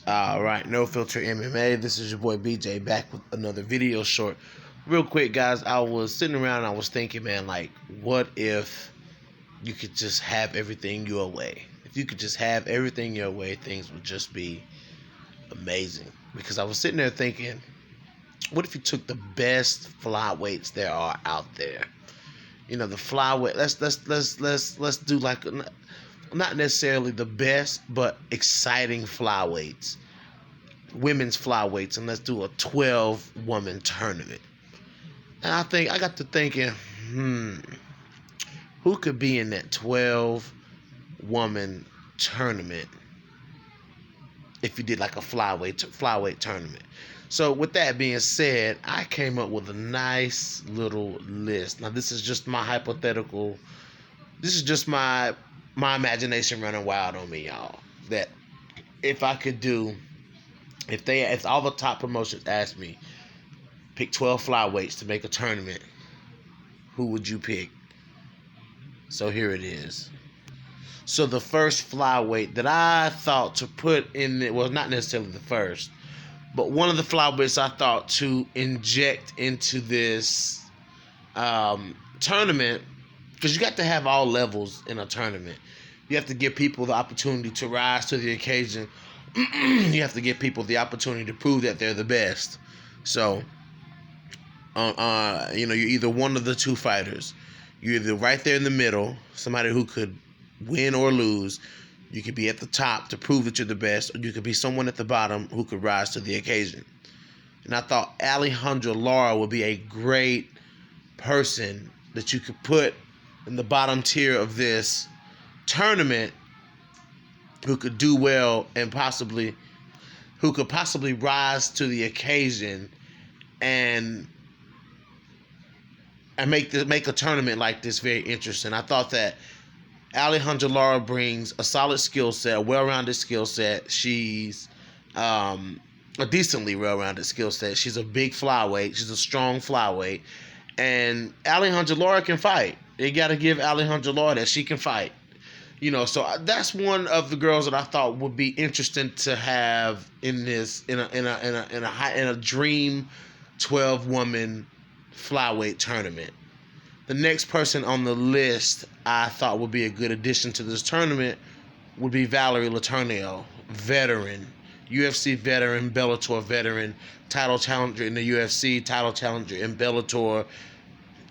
All right, No Filter MMA. This is your boy BJ back with another video short. Real quick, guys, I was sitting around and I was thinking, man, like, what if you could just have everything your way? If you could just have everything your way, things would just be amazing. Because I was sitting there thinking, what if you took the best flyweights there are out there? You know, the flyweight. Let's do like not necessarily the best, but exciting flyweights, women's flyweights, and let's do a 12-woman tournament. And I got to thinking, who could be in that 12-woman tournament if you did like a flyweight tournament? So with that being said, I came up with a nice little list. Now this is just my hypothetical. This is just my imagination running wild on me, y'all. That if I could do, if all the top promotions asked me, pick 12 flyweights to make a tournament, who would you pick? So here it is. So the first flyweight that I thought to put in it, well, not necessarily the first, but one of the flyweights I thought to inject into this tournament, because you got to have all levels in a tournament. You have to give people the opportunity to rise to the occasion. You have to give people the opportunity to prove that they're the best. So, you're either one of the two fighters. You're either right there in the middle, somebody who could win or lose. You could be at the top to prove that you're the best, or you could be someone at the bottom who could rise to the occasion. And I thought Alejandra Laura would be a great person that you could put in the bottom tier of this tournament, who could do well and who could possibly rise to the occasion and make a tournament like this very interesting. I thought that Alejandra Laura brings a solid skill set, a well-rounded skill set. She's a decently well-rounded skill set. She's a big flyweight. She's a strong flyweight. And Alejandra Laura can fight. You got to give Alejandra Laura that she can fight. So that's one of the girls that I thought would be interesting to have in a dream 12-woman flyweight tournament. The next person on the list I thought would be a good addition to this tournament would be Valerie Letourneau, veteran, UFC veteran, Bellator veteran, title challenger in the UFC, title challenger in Bellator.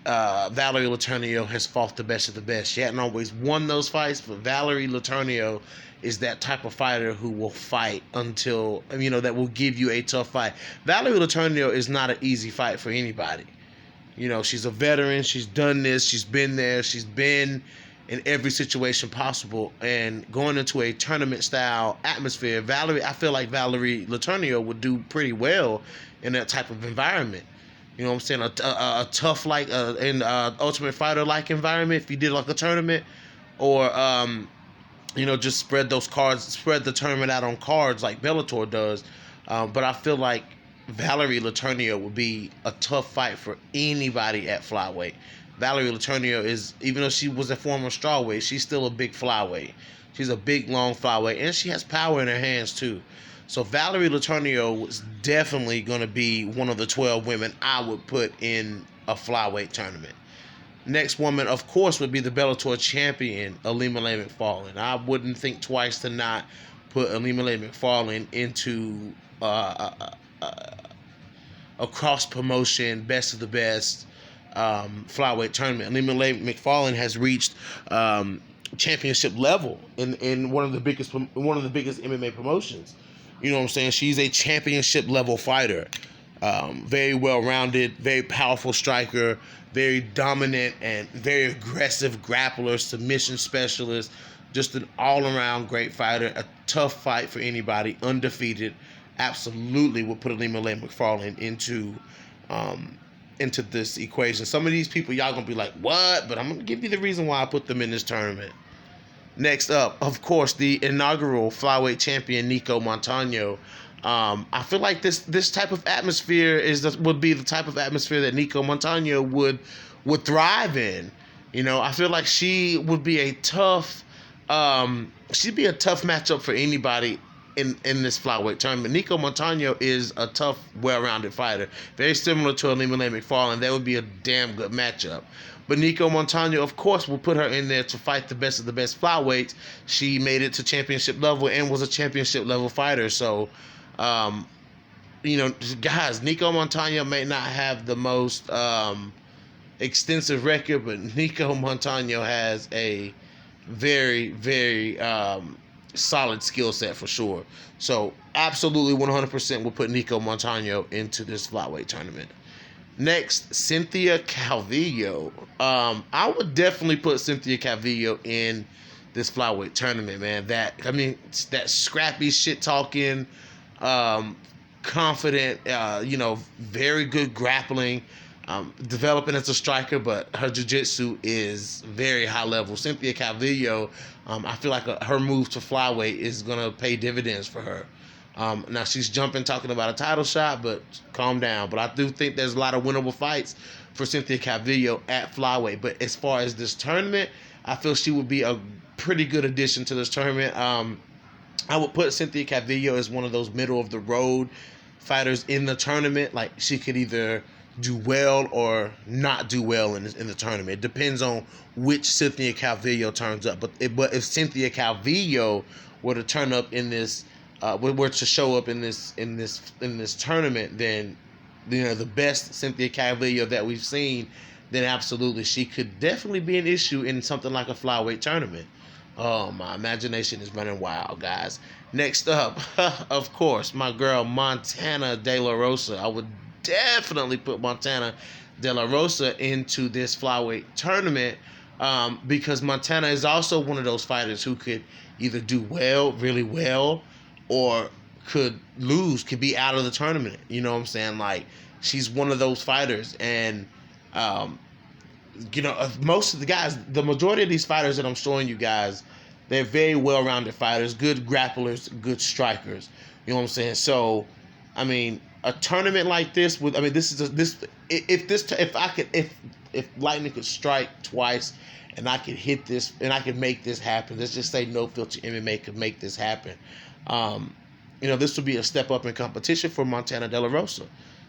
Valerie Letourneau has fought the best of the best. She hadn't always won those fights, but Valerie Letourneau is that type of fighter who will fight until, that will give you a tough fight. Valerie Letourneau is not an easy fight for anybody. She's a veteran. She's done this. She's been there. She's been in every situation possible. And going into a tournament-style atmosphere, I feel like Valerie Letourneau would do pretty well in that type of environment. You know what I'm saying? A tough, like, Ultimate Fighter-like environment if you did, like, a tournament. Or, just spread the tournament out on cards like Bellator does. But I feel like Valerie Letourneau would be a tough fight for anybody at flyweight. Valerie Letourneau is, even though she was a former strawweight, she's still a big flyweight. She's a big, long flyweight, and she has power in her hands too. So Valerie Letourneau was definitely going to be one of the 12 women I would put in a flyweight tournament. Next woman, of course, would be the Bellator champion, ilima-lei McFarland. I wouldn't think twice to not put ilima-lei McFarland into a cross-promotion, best of the best flyweight tournament. ilima-lei McFarland has reached championship level in one of the biggest MMA promotions. You know what I'm saying? She's a championship level fighter. Very well-rounded, very powerful striker, very dominant and very aggressive grappler, submission specialist, just an all-around great fighter, a tough fight for anybody, undefeated. Absolutely would put ilima-lei McFarland into this equation. Some of these people, y'all gonna be like, what? But I'm gonna give you the reason why I put them in this tournament. Next up, of course, the inaugural flyweight champion, Nico Montano. I feel like this type of atmosphere would be the type of atmosphere that Nico Montano would thrive in. I feel like she would be a tough matchup for anybody in this flyweight tournament. Nico Montano is a tough, well-rounded fighter, very similar to ilima-lei McFarland. That would be a damn good matchup. But Nico Montano, of course, will put her in there to fight the best of the best flyweights. She made it to championship level and was a championship level fighter. So, guys, Nico Montano may not have the most extensive record, but Nico Montano has a very, very solid skill set for sure. So, absolutely 100% will put Nico Montano into this flyweight tournament. Next, Cynthia Calvillo. I would definitely put Cynthia Calvillo in this flyweight tournament, man. That scrappy shit talking, confident, very good grappling, developing as a striker, but her jiu-jitsu is very high level. Cynthia Calvillo, I feel like her move to flyweight is going to pay dividends for her. Now she's jumping, talking about a title shot, but calm down. But I do think there's a lot of winnable fights for Cynthia Calvillo at flyweight. But as far as this tournament, I feel she would be a pretty good addition to this tournament. I would put Cynthia Calvillo as one of those middle of the road fighters in the tournament. Like, she could either do well or not do well in the tournament. It depends on which Cynthia Calvillo turns up. But if Cynthia Calvillo were to turn up in this, were to show up in this tournament, then the best Cynthia Calvillo that we've seen, then absolutely she could definitely be an issue in something like a flyweight tournament. Oh, my imagination is running wild, guys. Next up, of course, my girl Montana De La Rosa. I would definitely put Montana De La Rosa into this flyweight tournament because Montana is also one of those fighters who could either do well, really well, or could lose, could be out of the tournament. You know what I'm saying? Like, she's one of those fighters. And, most of the guys, the majority of these fighters that I'm showing you guys, they're very well-rounded fighters, good grapplers, good strikers. You know what I'm saying? So, I mean, a tournament like this if Lightning could strike twice and I could hit this and I could make this happen. Let's just say No Filter MMA could make this happen. This would be a step up in competition for Montana De La Rosa.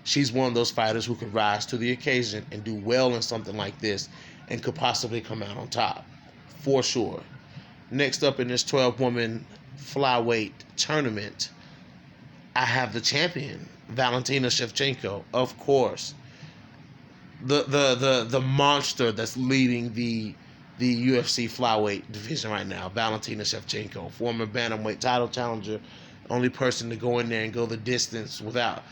She's one of those fighters who could rise to the occasion and do well in something like this and could possibly come out on top, for sure. Next up in this 12-woman flyweight tournament, I have the champion, Valentina Shevchenko, of course. The monster that's leading the UFC flyweight division right now, Valentina Shevchenko, former bantamweight title challenger, only person to go in there and go the distance without,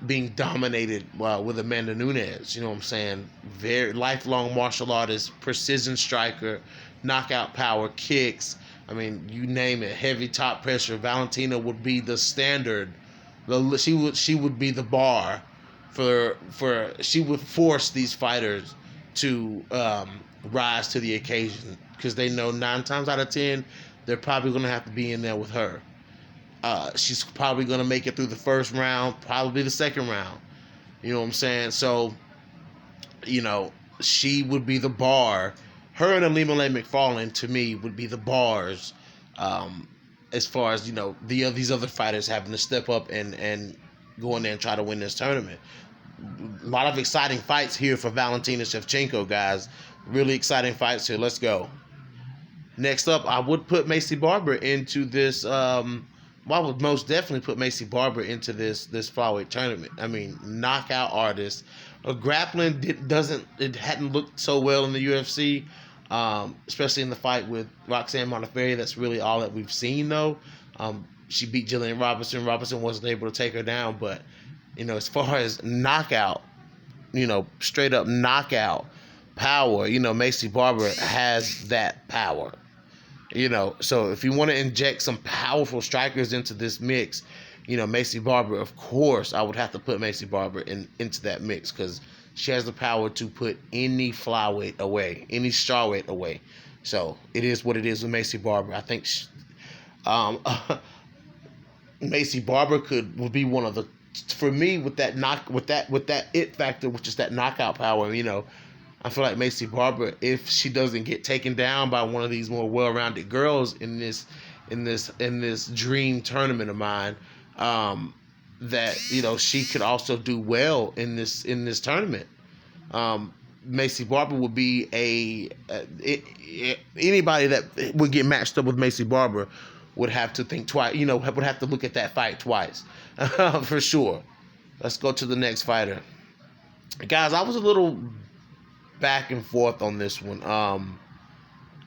being dominated with Amanda Nunes. You know what I'm saying? Very lifelong martial artist, precision striker, knockout power, kicks. I mean, you name it, heavy top pressure. Valentina would be the standard. She would be the bar for she would force these fighters to rise to the occasion because they know 9 times out of 10 they're probably going to have to be in there with her. She's probably going to make it through the first round, probably the second round. You know what I'm saying? So, she would be the bar. Her and ilima-lei McFarland, to me, would be the bars as far as, these other fighters having to step up and go in there and try to win this tournament. A lot of exciting fights here for Valentina Shevchenko, guys. Really exciting fights here. Let's go. Next up, I would put Maisie Barber into this. I would most definitely put Maisie Barber into this flyweight tournament. I mean, knockout artist. Grappling hadn't looked so well in the UFC, especially in the fight with Roxanne Modafferi. That's really all that we've seen, though. She beat Jillian Robinson. Robinson wasn't able to take her down, but as far as knockout, straight up knockout power, Maisie Barber has that power. So if you want to inject some powerful strikers into this mix, Maisie Barber, of course, I would have to put Maisie Barber into that mix because she has the power to put any flyweight away, any strawweight away. So it is what it is with Maisie Barber. I think Maisie Barber would be one of the, for me, with that it factor, which is that knockout power. I feel like Maisie Barber, if she doesn't get taken down by one of these more well-rounded girls in this in this dream tournament of mine. That she could also do well in this tournament. Maisie Barber would be anybody that would get matched up with Maisie Barber would have to think twice. Would have to look at that fight twice, for sure. Let's go to the next fighter, guys. I was a little back and forth on this one.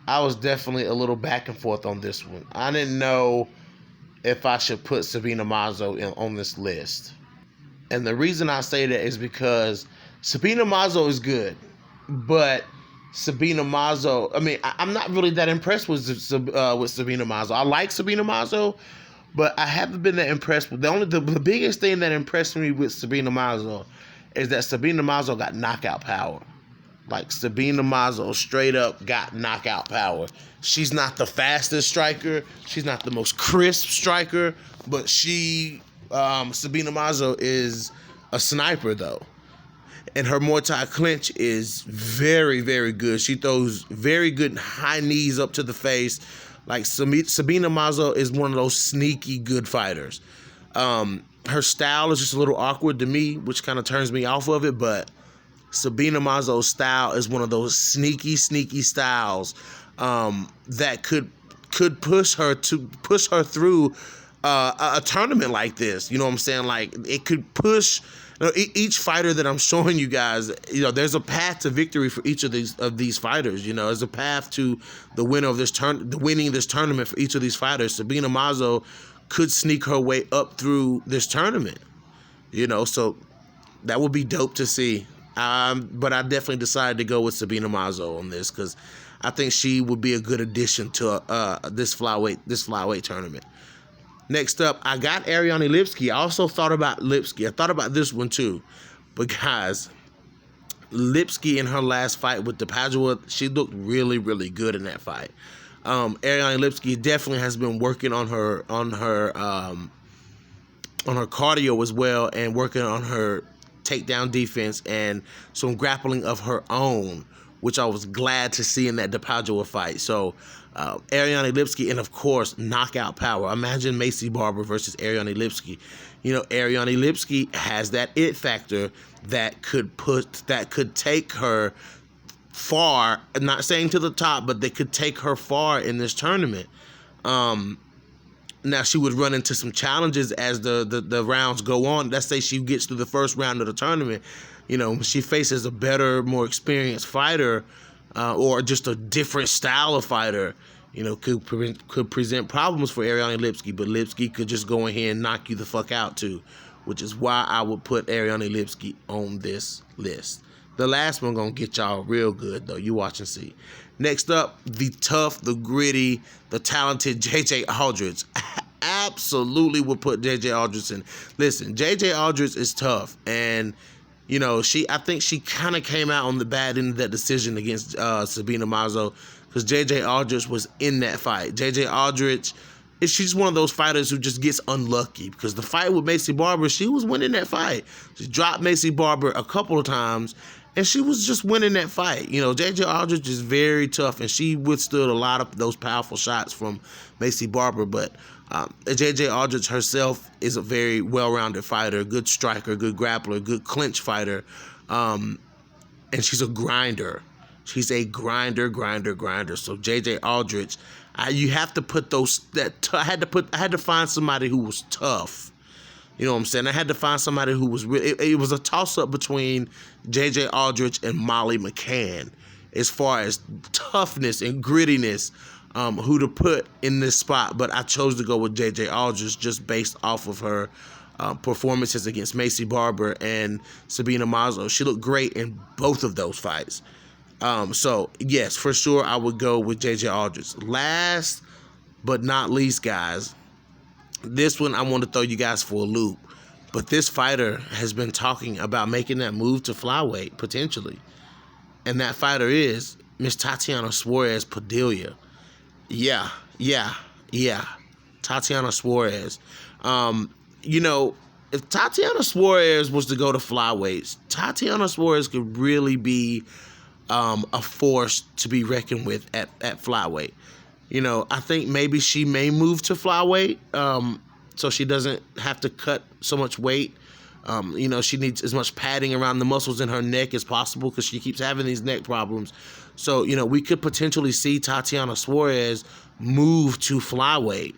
I was definitely a little back and forth on this one. I didn't know if I should put Sabine Amazo on this list. And the reason I say that is because Sabine Amazo is good, but Sabine Amazo, I'm not really that impressed with Sabine Amazo. I like Sabine Amazo, but I haven't been that impressed with. The biggest thing that impressed me with Sabine Amazo is that Sabine Amazo got knockout power. Like, Sabine Amazo straight up got knockout power. She's not the fastest striker. She's not the most crisp striker. But Sabine Amazo is a sniper, though. And her Muay Thai clinch is very, very good. She throws very good high knees up to the face. Like, Sabine Amazo is one of those sneaky good fighters. Her style is just a little awkward to me, which kind of turns me off of it, but Sabine Amazo's style is one of those sneaky styles that could push her through a tournament like this. You know what I'm saying? Like, it could push each fighter that I'm showing you guys. There's a path to victory for each of these fighters. There's a path to the winner of winning this tournament for each of these fighters. Sabine Amazo could sneak her way up through this tournament. So that would be dope to see. But I definitely decided to go with Sabine Amazo on this because I think she would be a good addition to this flyweight tournament. Next up, I got Ariana Lipsky. I also thought about Lipsky. I thought about this one too. But guys, Lipsky in her last fight with Padua, she looked really, really good in that fight. Ariana Lipsky definitely has been working on her cardio as well, and working on her takedown defense and some grappling of her own, which I was glad to see in that Padua fight. So Ariana Lipsky, and of course knockout power. Imagine Maisie Barber versus Ariana Lipsky. Ariana Lipsky has that it factor that could take her far. I'm not saying to the top, but they could take her far in this tournament. Now, she would run into some challenges as the rounds go on. Let's say she gets through the first round of the tournament. She faces a better, more experienced fighter, or just a different style of fighter, could present problems for Ariana Lipsky. But Lipsky could just go in here and knock you the fuck out too, which is why I would put Ariana Lipsky on this list. The last one gonna get y'all real good, though. You watch and see. Next up, the tough, the gritty, the talented JJ Aldridge. Absolutely would put JJ Aldridge in. Listen, JJ Aldridge is tough, and I think she kind of came out on the bad end of that decision against Sabine Amazo, because JJ Aldridge was in that fight. JJ Aldridge, she's one of those fighters who just gets unlucky, because the fight with Maisie Barber, she was winning that fight. She dropped Maisie Barber a couple of times, and she was just winning that fight. JJ Aldridge is very tough, and she withstood a lot of those powerful shots from Maisie Barber. But JJ Aldridge herself is a very well-rounded fighter, good striker, good grappler, good clinch fighter, and she's a grinder. She's a grinder. So JJ Aldridge, you have to put those. I had to find somebody who was tough. You know what I'm saying? I had to find somebody who was really. It was a toss-up between JJ Aldridge and Molly McCann as far as toughness and grittiness, who to put in this spot. But I chose to go with JJ Aldridge just based off of her performances against Maisie Barber and Sabine Amazo. She looked great in both of those fights. So, yes, for sure, I would go with JJ Aldridge. Last but not least, guys, this one I want to throw you guys for a loop. But this fighter has been talking about making that move to flyweight, potentially. And that fighter is Miss Tatiana Suarez Padilla. Yeah. Tatiana Suarez. If Tatiana Suarez was to go to flyweights, Tatiana Suarez could really be a force to be reckoned with at flyweight. I think maybe she may move to flyweight, so she doesn't have to cut so much weight. She needs as much padding around the muscles in her neck as possible because she keeps having these neck problems. So, we could potentially see Tatiana Suarez move to flyweight.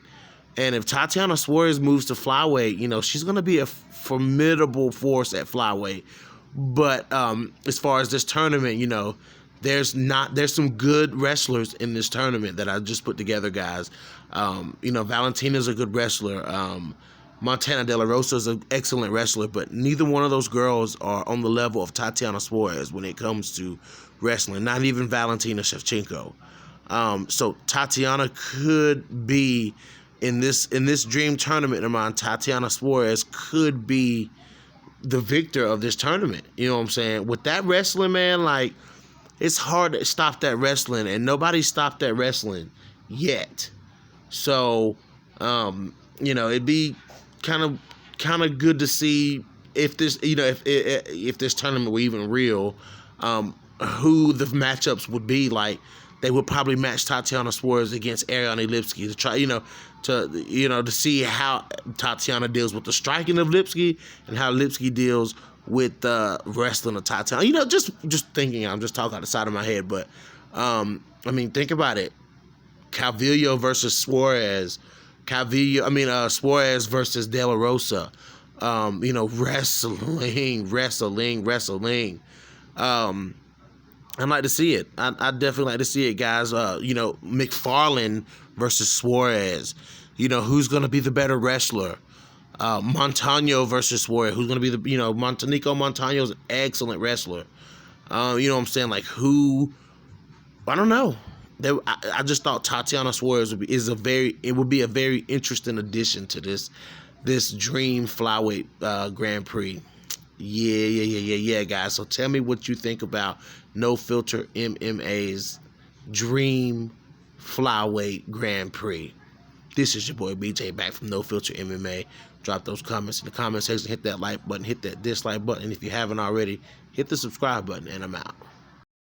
And if Tatiana Suarez moves to flyweight, she's going to be a formidable force at flyweight. But as far as this tournament, there's some good wrestlers in this tournament that I just put together, guys. Valentina's a good wrestler. Montana De La Rosa is an excellent wrestler, but neither one of those girls are on the level of Tatiana Suarez when it comes to wrestling, not even Valentina Shevchenko. So Tatiana could be in this dream tournament of mine. Tatiana Suarez could be the victor of this tournament. You know what I'm saying? With that wrestling, man, it's hard to stop that wrestling, and nobody stopped that wrestling yet. So, it'd be kind of good to see if this, if this tournament were even real, who the matchups would be. They would probably match Tatiana Suarez against Ariana Lipsky to try, to see how Tatiana deals with the striking of Lipsky and how Lipsky deals with the wrestling of Tatiana. Just thinking, I'm just talking out the side of my head, but think about it. Calvillo versus Suarez. Suarez versus De La Rosa. Wrestling. I'd like to see it. I'd definitely like to see it, guys. McFarland versus Suarez. Who's going to be the better wrestler? Montano versus Suarez. Who's going to be the, Nico Montano's an excellent wrestler. You know what I'm saying? Who? I don't know. I just thought Tatiana Suarez would be a very interesting addition to this dream flyweight Grand Prix. Yeah, guys. So tell me what you think about No Filter MMA's dream flyweight Grand Prix. This is your boy BJ back from No Filter MMA. Drop those comments in the comment section. Hit that like button. Hit that dislike button. And if you haven't already, hit the subscribe button. And I'm out.